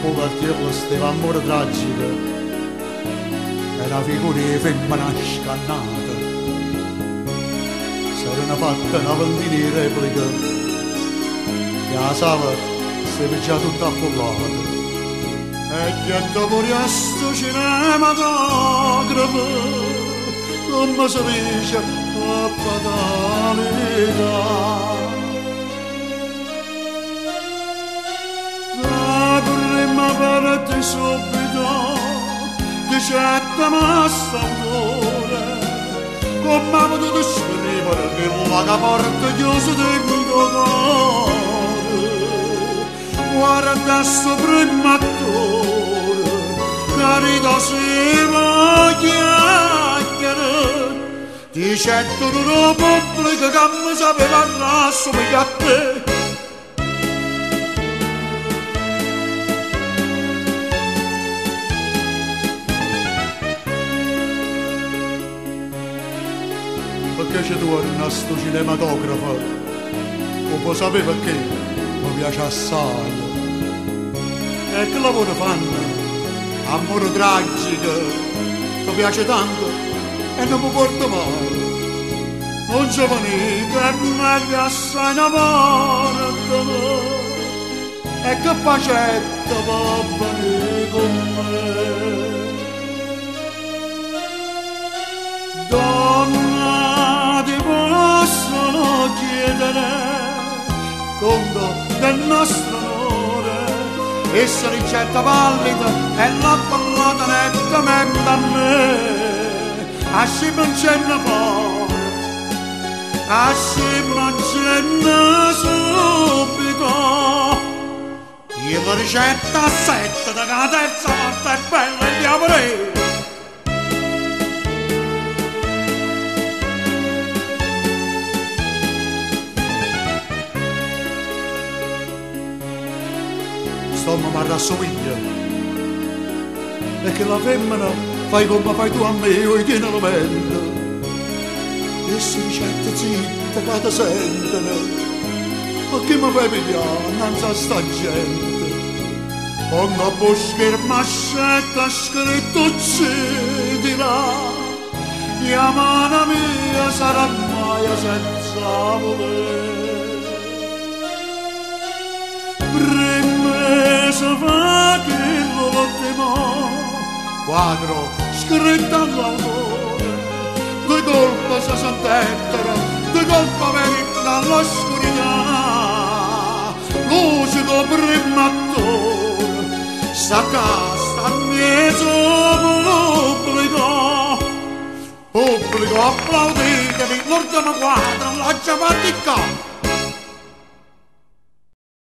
poco al tempo stava amore tragico e la figura di femmina scannata sarà fatta una ventina di repliche che la sala si è già tutta affollata e che pure a sto cinematografo come si dice a fatalità. Parte subito dicette mastautore come ha potuto scrivere che la porta chiusa del mio cuore guarda sto primo attore caritosimo chiacchiere dicette una pubblica che mi sapeva rassomiglia a te. Perché c'è tu a sto cinematografo non può sapere perché mi piace assai e che lavoro fanno amore tragico mi piace tanto e non mi porto mai un giovane che mi assai una porta e che facetta va bene con me. Conto del nostro onore essa ricetta pallida e la ballata nettamente a me asci mancenna poi asci mancenna subito io la ricetta a sette da la terza volta è bella e diavolo. Insomma mi rassomiglia e che la femmina fai come fai tu a me io tieni la mente e si ricetta zitta che ti sentono ma che mi fai pigliare innanzi a sta gente quando a po' scherma scetta scritto uccidila la mano mia sarà mai senza volere fa che l'ultimo quadro scritto all'autore due colpi si sentettero due colpi veri dall'oscurità lucido primo attore sta casta in mezzo pubblico applauditevi l'ultimo quadro l'ha già fatto